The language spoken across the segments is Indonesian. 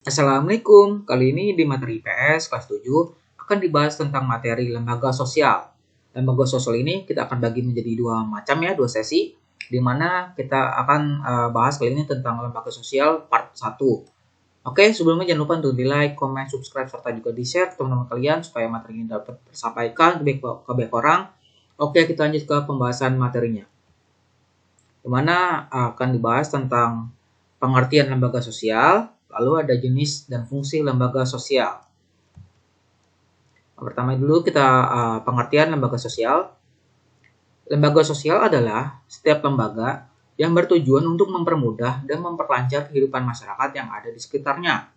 Assalamualaikum, kali ini di materi IPS kelas 7 akan dibahas tentang materi lembaga sosial. Lembaga sosial ini kita akan bagi menjadi dua macam ya, dua sesi, di mana kita akan bahas kali ini tentang lembaga sosial part 1. Oke, sebelumnya jangan lupa untuk di like, comment, subscribe, serta juga di share ke teman-teman kalian supaya materi ini dapat tersampaikan ke banyak orang. Oke, kita lanjut ke pembahasan materinya. Di mana akan dibahas tentang pengertian lembaga sosial, lalu ada jenis dan fungsi lembaga sosial. Pertama dulu kita pengertian lembaga sosial. Lembaga sosial adalah setiap lembaga yang bertujuan untuk mempermudah dan memperlancar kehidupan masyarakat yang ada di sekitarnya.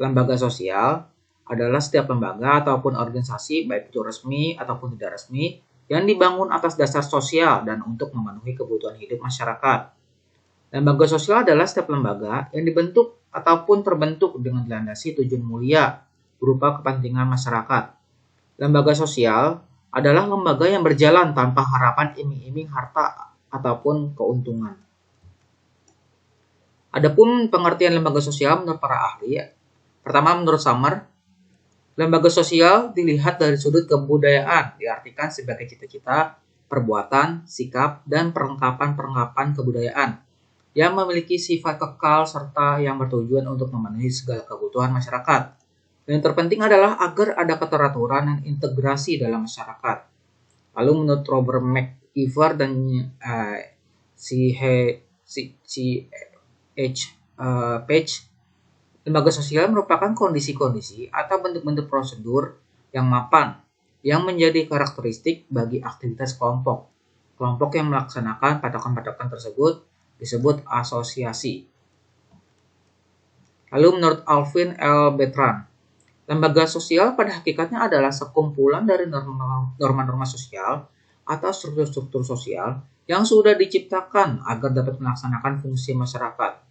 Lembaga sosial adalah setiap lembaga ataupun organisasi, baik itu resmi ataupun tidak resmi, yang dibangun atas dasar sosial dan untuk memenuhi kebutuhan hidup masyarakat. Lembaga sosial adalah setiap lembaga yang dibentuk ataupun terbentuk dengan dilandasi tujuan mulia berupa kepentingan masyarakat. Lembaga sosial adalah lembaga yang berjalan tanpa harapan iming-iming harta ataupun keuntungan. Adapun pengertian lembaga sosial menurut para ahli, pertama menurut Summer, lembaga sosial dilihat dari sudut kebudayaan, diartikan sebagai cita-cita, perbuatan, sikap, dan perlengkapan kebudayaan yang memiliki sifat kekal serta yang bertujuan untuk memenuhi segala kebutuhan masyarakat. Yang terpenting adalah agar ada keteraturan dan integrasi dalam masyarakat. Lalu menurut Robert McIver dan Page, lembaga sosial merupakan kondisi-kondisi atau bentuk-bentuk prosedur yang mapan yang menjadi karakteristik bagi aktivitas kelompok. Kelompok yang melaksanakan patokan-patokan tersebut disebut asosiasi. Lalu menurut Alvin L. Bertrand, lembaga sosial pada hakikatnya adalah sekumpulan dari norma-norma sosial atau struktur-struktur sosial yang sudah diciptakan agar dapat melaksanakan fungsi masyarakat.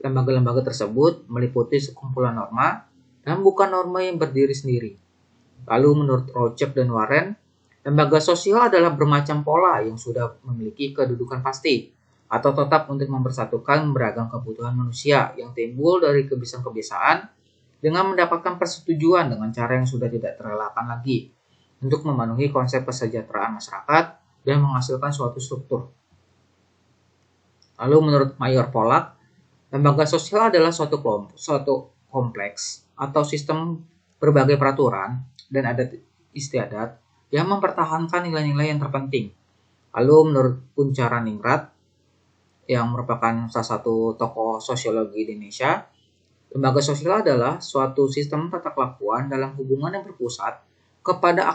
Lembaga-lembaga tersebut meliputi sekumpulan norma dan bukan norma yang berdiri sendiri. Lalu menurut Rochek dan Warren, lembaga sosial adalah bermacam pola yang sudah memiliki kedudukan pasti atau tetap untuk mempersatukan beragam kebutuhan manusia yang timbul dari kebiasaan-kebiasaan dengan mendapatkan persetujuan dengan cara yang sudah tidak terelakkan lagi untuk memenuhi konsep kesejahteraan masyarakat dan menghasilkan suatu struktur. Lalu menurut Mayor Pollack, lembaga sosial adalah suatu kompleks atau sistem berbagai peraturan dan adat istiadat yang mempertahankan nilai-nilai yang terpenting. Lalu menurut Kunchara Ningrat, yang merupakan salah satu tokoh sosiologi di Indonesia, lembaga sosial adalah suatu sistem tata kelakuan dalam hubungan yang berpusat kepada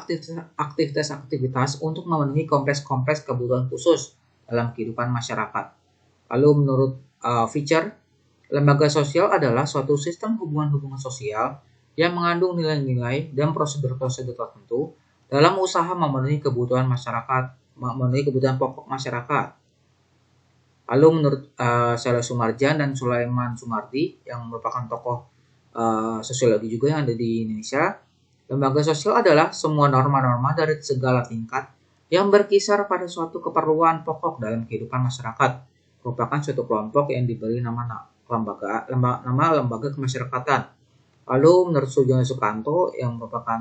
aktivitas-aktivitas untuk memenuhi kompleks-kompleks kebutuhan khusus dalam kehidupan masyarakat. Lalu menurut Fischer, lembaga sosial adalah suatu sistem hubungan-hubungan sosial yang mengandung nilai-nilai dan prosedur-prosedur tertentu dalam usaha memenuhi kebutuhan pokok masyarakat. Lalu menurut Saleh Sumarjan dan Sulaiman Sumardi yang merupakan tokoh sosiologi juga yang ada di Indonesia, lembaga sosial adalah semua norma-norma dari segala tingkat yang berkisar pada suatu keperluan pokok dalam kehidupan masyarakat, merupakan suatu kelompok yang diberi nama lembaga kemasyarakatan. Lalu menurut Sujono Sukanto yang merupakan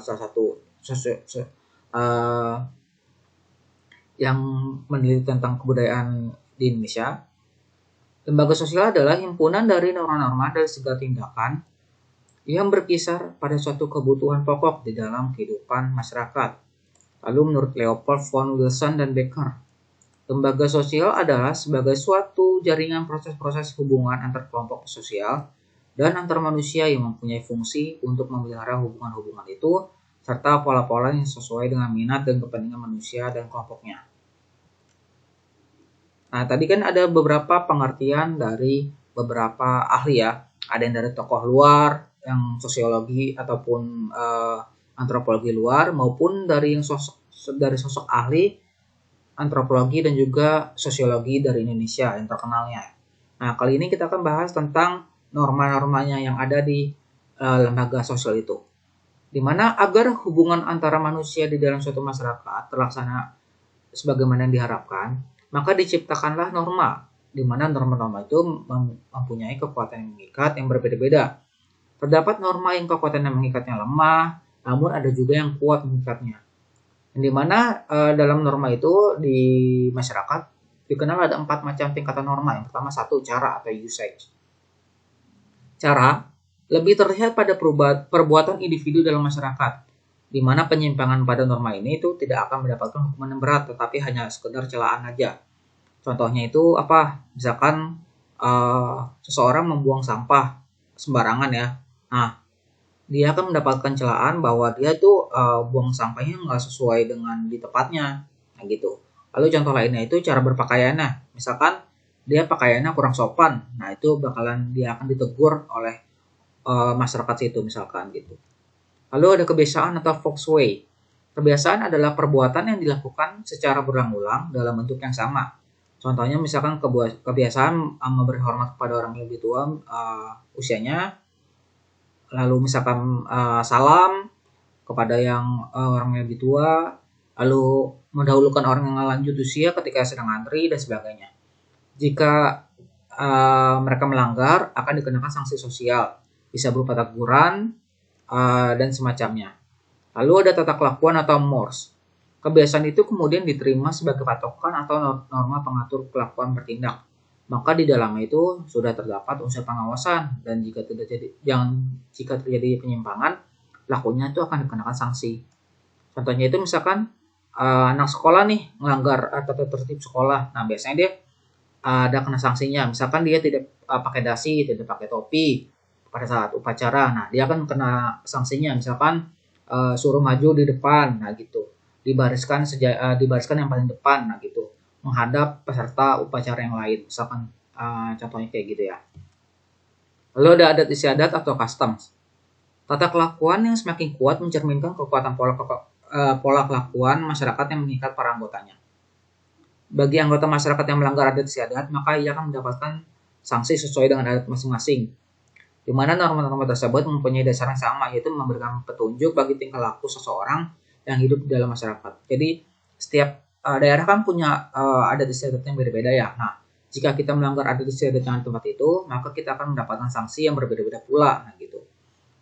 salah satu yang meneliti tentang kebudayaan di Indonesia, lembaga sosial adalah himpunan dari norma-norma dari segala tindakan yang berkisar pada suatu kebutuhan pokok di dalam kehidupan masyarakat. Lalu menurut Leopold von Wilson dan Becker, lembaga sosial adalah sebagai suatu jaringan proses-proses hubungan antar kelompok sosial dan antar manusia yang mempunyai fungsi untuk memelihara hubungan-hubungan itu serta pola-pola yang sesuai dengan minat dan kepentingan manusia dan kelompoknya. Nah, tadi kan ada beberapa pengertian dari beberapa ahli ya. Ada yang dari tokoh luar, yang sosiologi ataupun antropologi luar, maupun dari sosok ahli antropologi dan juga sosiologi dari Indonesia yang terkenalnya. Nah, kali ini kita akan bahas tentang norma-normanya yang ada di lembaga sosial itu. Di mana agar hubungan antara manusia di dalam suatu masyarakat terlaksana sebagaimana yang diharapkan, maka diciptakanlah norma di mana norma-norma itu mempunyai kekuatan yang mengikat yang berbeda-beda. Terdapat norma yang kekuatan yang mengikatnya lemah, namun ada juga yang kuat mengikatnya. Di mana dalam norma itu di masyarakat dikenal ada 4 macam tingkatan norma. Yang pertama 1, cara atau usage. Cara lebih terlihat pada perbuatan individu dalam masyarakat, di mana penyimpangan pada norma ini itu tidak akan mendapatkan hukuman yang berat, tetapi hanya sekedar celaan aja. Contohnya itu apa? Misalkan seseorang membuang sampah sembarangan ya. Nah, dia akan mendapatkan celaan bahwa dia tuh buang sampahnya nggak sesuai dengan di tempatnya, nah gitu. Lalu contoh lainnya itu cara berpakaiannya. Misalkan dia pakaiannya kurang sopan, nah itu bakalan dia akan ditegur oleh masyarakat situ misalkan gitu. Lalu ada kebiasaan atau foxway. Kebiasaan adalah perbuatan yang dilakukan secara berulang-ulang dalam bentuk yang sama. Contohnya misalkan kebiasaan memberi hormat kepada orang yang lebih tua usianya, lalu misalkan salam kepada yang orang yang lebih tua, lalu mendahulukan orang yang lanjut usia ketika sedang antri dan sebagainya. Jika mereka melanggar akan dikenakan sanksi sosial, bisa berupa teguran dan semacamnya. Lalu ada tata kelakuan atau mores. Kebiasaan itu kemudian diterima sebagai patokan atau norma pengatur kelakuan bertindak. Maka di dalamnya itu sudah terdapat unsur pengawasan, dan jika terjadi penyimpangan, pelakunya itu akan dikenakan sanksi. Contohnya itu misalkan anak sekolah nih melanggar tata tertib sekolah. Nah, biasanya dia ada kena sanksinya. Misalkan dia tidak pakai dasi, tidak pakai topi pada saat upacara. Nah, dia akan kena sanksinya. Misalkan suruh maju di depan, nah gitu. Dibariskan yang paling depan, nah gitu. Menghadap peserta upacara yang lain. Misalkan contohnya kayak gitu ya. Lalu ada adat istiadat atau customs. Tata kelakuan yang semakin kuat mencerminkan kekuatan pola kelakuan masyarakat yang mengikat para anggotanya. Bagi anggota masyarakat yang melanggar adat istiadat, maka ia akan mendapatkan sanksi sesuai dengan adat masing-masing. Di mana norma-norma tersebut mempunyai dasar yang sama, yaitu memberikan petunjuk bagi tingkah laku seseorang yang hidup di dalam masyarakat. Jadi setiap daerah kan punya adat istiadat yang berbeda ya. Nah, jika kita melanggar adat istiadat yang tempat itu, maka kita akan mendapatkan sanksi yang berbeda-beda pula. Nah, gitu.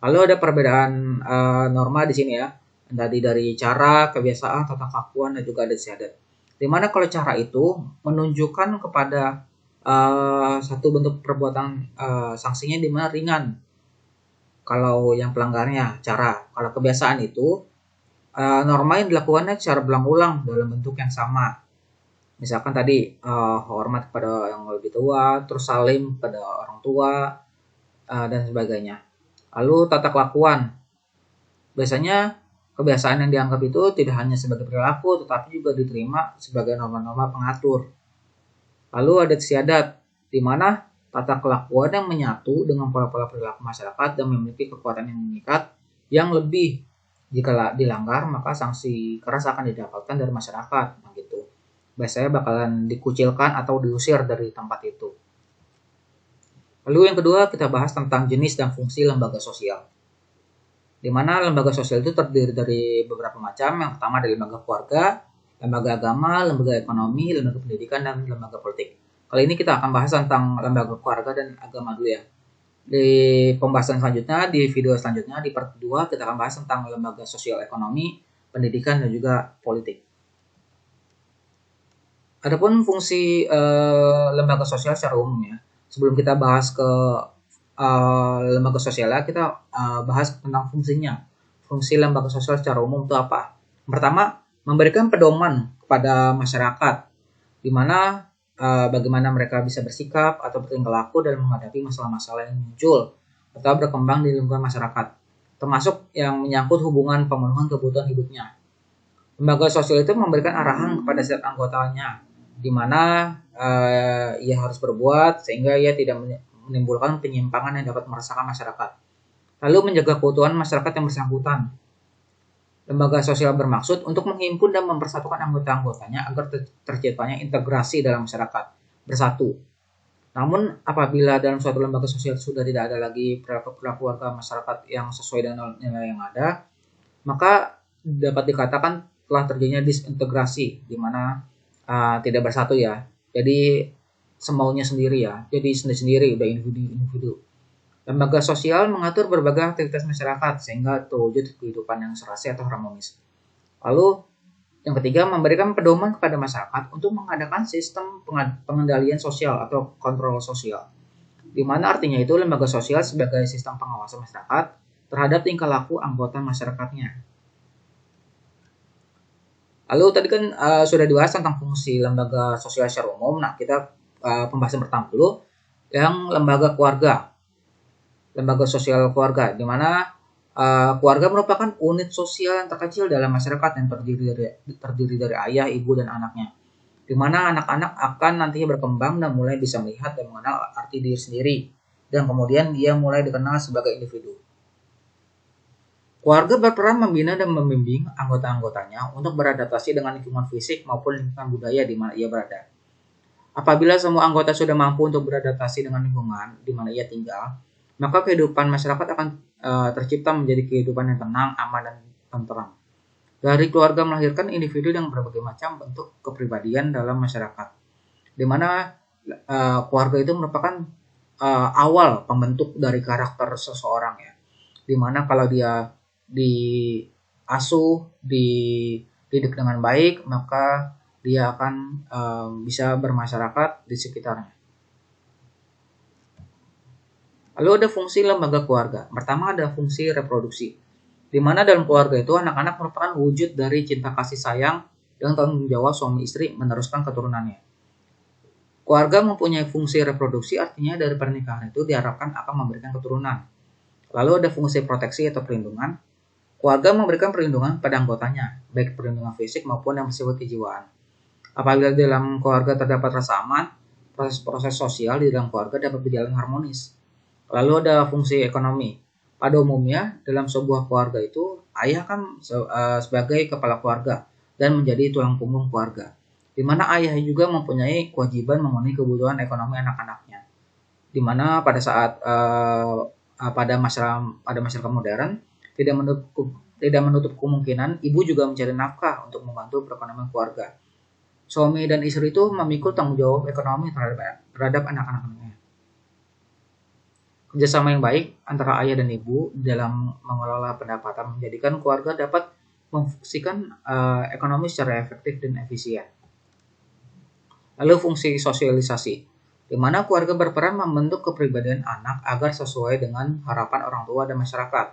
Lalu ada perbedaan norma di sini ya, tadi dari cara, kebiasaan, tata kelakuan, dan juga adat istiadat. Dimana kalau cara itu menunjukkan kepada satu bentuk perbuatan sanksinya di mana ringan. Kalau yang pelanggarnya cara, kalau kebiasaan itu norma yang dilakukannya secara berulang-ulang dalam bentuk yang sama. Misalkan tadi hormat kepada yang lebih tua, terus salim pada orang tua dan sebagainya. Lalu tata kelakuan. Biasanya kebiasaan yang dianggap itu tidak hanya sebagai perilaku, tetapi juga diterima sebagai norma-norma pengatur. Lalu adat istiadat, di mana tata kelakuan yang menyatu dengan pola-pola perilaku masyarakat dan memiliki kekuatan yang mengikat yang lebih. Jika dilanggar, maka sanksi keras akan didapatkan dari masyarakat. Nah, gitu. Biasanya bakalan dikucilkan atau diusir dari tempat itu. Lalu yang kedua, kita bahas tentang jenis dan fungsi lembaga sosial. Di mana lembaga sosial itu terdiri dari beberapa macam. Yang pertama dari lembaga keluarga, lembaga agama, lembaga ekonomi, lembaga pendidikan, dan lembaga politik. Kali ini kita akan bahas tentang lembaga keluarga dan agama dulu ya. Di pembahasan selanjutnya, di video selanjutnya, di part 2, kita akan bahas tentang lembaga sosial ekonomi, pendidikan, dan juga politik. Adapun fungsi lembaga sosial secara umum ya. Sebelum kita bahas ke lembaga sosialnya, kita bahas tentang fungsinya. Fungsi lembaga sosial secara umum itu apa? Pertama, memberikan pedoman kepada masyarakat, di mana bagaimana mereka bisa bersikap atau bertingkah laku dalam menghadapi masalah-masalah yang muncul atau berkembang di lingkungan masyarakat, termasuk yang menyangkut hubungan pemenuhan kebutuhan hidupnya. Lembaga sosial itu memberikan arahan kepada setiap anggotanya, di mana ia harus berbuat sehingga ia tidak menimbulkan penyimpangan yang dapat meresahkan masyarakat. Lalu menjaga keutuhan masyarakat yang bersangkutan. Lembaga sosial bermaksud untuk menghimpun dan mempersatukan anggota-anggotanya agar terciptanya integrasi dalam masyarakat, bersatu. Namun apabila dalam suatu lembaga sosial sudah tidak ada lagi perilaku warga masyarakat yang sesuai dengan nilai yang ada, maka dapat dikatakan telah terjadinya disintegrasi, di mana tidak bersatu ya. Jadi semaunya sendiri ya, jadi sendiri-sendiri, udah individu-individu. Lembaga sosial mengatur berbagai aktivitas masyarakat sehingga terwujud kehidupan yang serasi atau harmonis. Lalu yang ketiga, memberikan pedoman kepada masyarakat untuk mengadakan sistem pengendalian sosial atau kontrol sosial. Di mana artinya itu lembaga sosial sebagai sistem pengawasan masyarakat terhadap tingkah laku anggota masyarakatnya. Lalu tadi kan sudah dibahas tentang fungsi lembaga sosial secara umum. Nah, kita pembahasan pertama dulu yang lembaga keluarga. Lembaga sosial keluarga, di mana keluarga merupakan unit sosial yang terkecil dalam masyarakat yang terdiri dari ayah, ibu, dan anaknya. Di mana anak-anak akan nantinya berkembang dan mulai bisa melihat dan mengenal arti diri sendiri. Dan kemudian dia mulai dikenal sebagai individu. Keluarga berperan membina dan membimbing anggota-anggotanya untuk beradaptasi dengan lingkungan fisik maupun lingkungan budaya di mana ia berada. Apabila semua anggota sudah mampu untuk beradaptasi dengan lingkungan di mana ia tinggal, maka kehidupan masyarakat akan tercipta menjadi kehidupan yang tenang, aman, dan tenteram. Dari keluarga melahirkan individu yang berbagai macam bentuk kepribadian dalam masyarakat, di mana keluarga itu merupakan awal pembentuk dari karakter seseorang ya, di mana kalau dia diasuh, dididik dengan baik, maka dia akan bisa bermasyarakat di sekitarnya. Lalu ada fungsi lembaga keluarga. Pertama ada fungsi reproduksi, di mana dalam keluarga itu anak-anak merupakan wujud dari cinta kasih sayang dan tanggung jawab suami istri meneruskan keturunannya. Keluarga mempunyai fungsi reproduksi, artinya dari pernikahan itu diharapkan akan memberikan keturunan. Lalu ada fungsi proteksi atau perlindungan. Keluarga memberikan perlindungan pada anggotanya, baik perlindungan fisik maupun yang bersifat kejiwaan. Apabila dalam keluarga terdapat rasa aman, proses-proses sosial di dalam keluarga dapat berjalan harmonis. Lalu ada fungsi ekonomi. Pada umumnya, dalam sebuah keluarga itu, ayah kan sebagai kepala keluarga dan menjadi tulang punggung keluarga, di mana ayah juga mempunyai kewajiban memenuhi kebutuhan ekonomi anak-anaknya. Di mana pada saat pada masyarakat modern, tidak menutup kemungkinan ibu juga mencari nafkah untuk membantu perekonomian keluarga. Suami dan istri itu memikul tanggung jawab ekonomi terhadap anak-anaknya. Kerjasama yang baik antara ayah dan ibu dalam mengelola pendapatan menjadikan keluarga dapat memfungsikan ekonomi secara efektif dan efisien. Lalu fungsi sosialisasi, di mana keluarga berperan membentuk kepribadian anak agar sesuai dengan harapan orang tua dan masyarakat.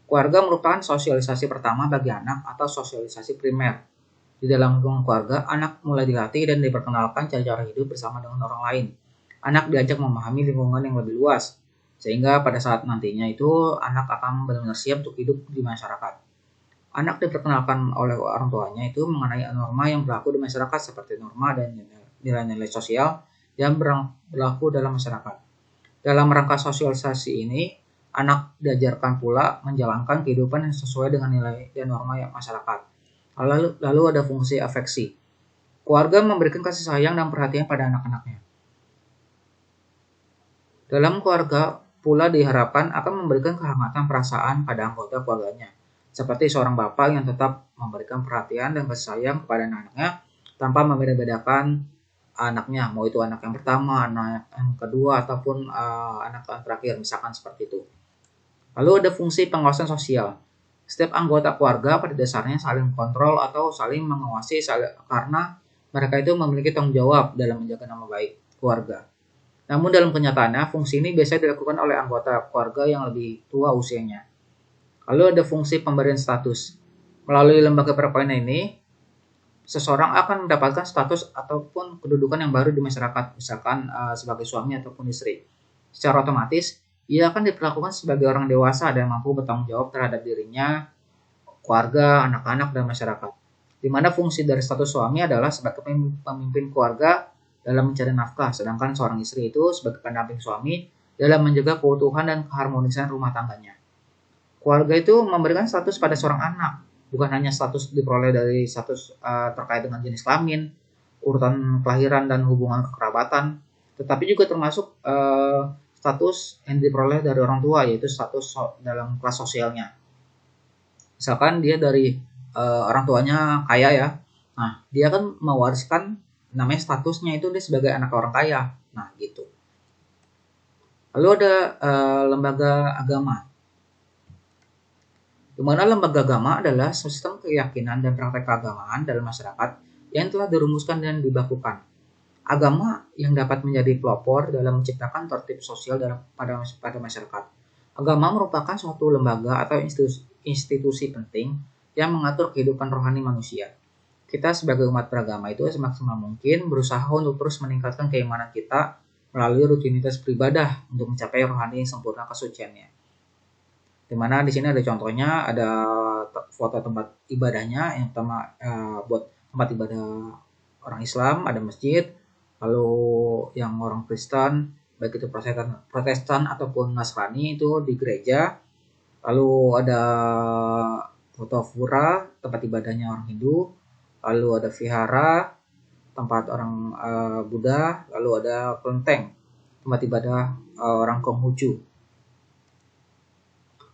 Keluarga merupakan sosialisasi pertama bagi anak atau sosialisasi primer. Di dalam lingkungan keluarga, anak mulai dilatih dan diperkenalkan cara-cara hidup bersama dengan orang lain. Anak diajak memahami lingkungan yang lebih luas, sehingga pada saat nantinya itu anak akan benar-benar siap untuk hidup di masyarakat. Anak diperkenalkan oleh orang tuanya itu mengenai norma yang berlaku di masyarakat seperti norma dan nilai-nilai sosial yang berlaku dalam masyarakat. Dalam rangka sosialisasi ini, anak diajarkan pula menjalankan kehidupan yang sesuai dengan nilai dan norma masyarakat. Lalu ada fungsi afeksi. Keluarga memberikan kasih sayang dan perhatian pada anak-anaknya. Dalam keluarga pula diharapkan akan memberikan kehangatan perasaan pada anggota keluarganya, seperti seorang bapak yang tetap memberikan perhatian dan kasih sayang kepada anak-anaknya tanpa membeda-bedakan anaknya, mau itu anak yang pertama, anak yang kedua, ataupun anak yang terakhir, misalkan seperti itu. Lalu ada fungsi pengawasan sosial. Setiap anggota keluarga pada dasarnya saling kontrol atau saling mengawasi karena mereka itu memiliki tanggung jawab dalam menjaga nama baik keluarga. Namun dalam kenyataannya, fungsi ini biasanya dilakukan oleh anggota keluarga yang lebih tua usianya. Lalu ada fungsi pemberian status. Melalui lembaga perkawinan ini, seseorang akan mendapatkan status ataupun kedudukan yang baru di masyarakat, misalkan sebagai suami ataupun istri. Secara otomatis, ia akan diperlakukan sebagai orang dewasa dan mampu bertanggung jawab terhadap dirinya, keluarga, anak-anak, dan masyarakat. Di mana fungsi dari status suami adalah sebagai pemimpin keluarga dalam mencari nafkah, sedangkan seorang istri itu sebagai pendamping suami dalam menjaga keutuhan dan keharmonisan rumah tangganya. Keluarga itu memberikan status pada seorang anak, bukan hanya status diperoleh dari status terkait dengan jenis kelamin, urutan kelahiran, dan hubungan kekerabatan, tetapi juga termasuk status yang diperoleh dari orang tua, yaitu status dalam kelas sosialnya. Misalkan dia dari orang tuanya kaya ya, nah dia kan mewariskan namanya statusnya itu dia sebagai anak orang kaya. Nah, gitu. Lalu ada lembaga agama. Di mana lembaga agama adalah sistem keyakinan dan praktek keagamaan dalam masyarakat yang telah dirumuskan dan dibakukan. Agama yang dapat menjadi pelopor dalam menciptakan tertib sosial pada masyarakat. Agama merupakan suatu lembaga atau institusi penting yang mengatur kehidupan rohani manusia. Kita sebagai umat beragama itu semaksimal mungkin berusaha untuk terus meningkatkan keimanan kita melalui rutinitas beribadah untuk mencapai rohani yang sempurna kesuciannya. Dimana di sini ada contohnya, ada foto tempat ibadahnya. Yang pertama buat tempat ibadah orang Islam, ada masjid. Lalu yang orang Kristen, baik itu Protestan ataupun Nasrani, itu di gereja. Lalu ada foto pura, tempat ibadahnya orang Hindu. Lalu ada vihara, tempat orang Buddha. Lalu ada kelenteng, tempat ibadah orang Konghucu.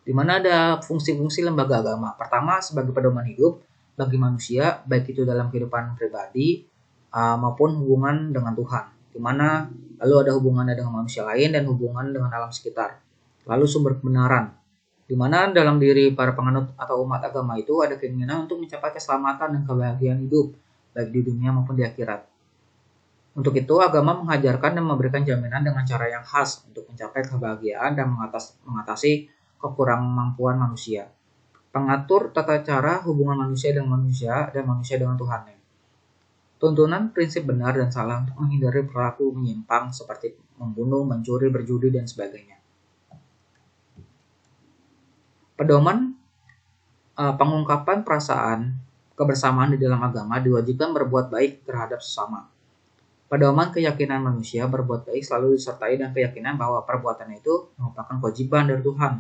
Di mana ada fungsi-fungsi lembaga agama. Pertama, sebagai pedoman hidup bagi manusia, baik itu dalam kehidupan pribadi maupun hubungan dengan Tuhan. Di mana lalu ada hubungannya dengan manusia lain dan hubungan dengan alam sekitar. Lalu sumber kebenaran. Di mana dalam diri para penganut atau umat agama itu ada keinginan untuk mencapai keselamatan dan kebahagiaan hidup, baik di dunia maupun di akhirat. Untuk itu, agama mengajarkan dan memberikan jaminan dengan cara yang khas untuk mencapai kebahagiaan dan mengatasi kekurangan manusia. Pengatur tata cara hubungan manusia dengan manusia dan manusia dengan Tuhan. Tuntunan prinsip benar dan salah untuk menghindari perilaku menyimpang seperti membunuh, mencuri, berjudi, dan sebagainya. Pedoman pengungkapan perasaan kebersamaan di dalam agama diwajibkan berbuat baik terhadap sesama. Pedoman keyakinan manusia berbuat baik selalu disertai dengan keyakinan bahwa perbuatan itu merupakan kewajiban dari Tuhan,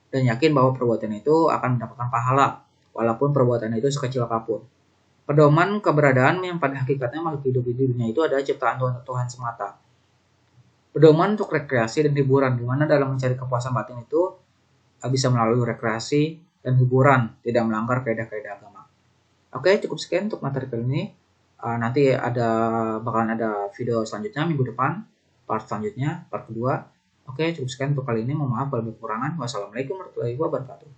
dan yakin bahwa perbuatan itu akan mendapatkan pahala, walaupun perbuatan itu sekecil apapun. Pedoman keberadaan yang pada hakikatnya makhluk hidup di dunia itu adalah ciptaan Tuhan semata. Pedoman untuk rekreasi dan hiburan, di mana dalam mencari kepuasan batin itu bisa melalui rekreasi dan hiburan, tidak melanggar kaidah-kaidah agama. Oke, cukup sekian untuk materi kali ini. Nanti bakalan ada video selanjutnya minggu depan, part selanjutnya, part kedua. Oke, cukup sekian untuk kali ini. Mohon maaf kalau ada kekurangan. Wassalamualaikum warahmatullahi wabarakatuh.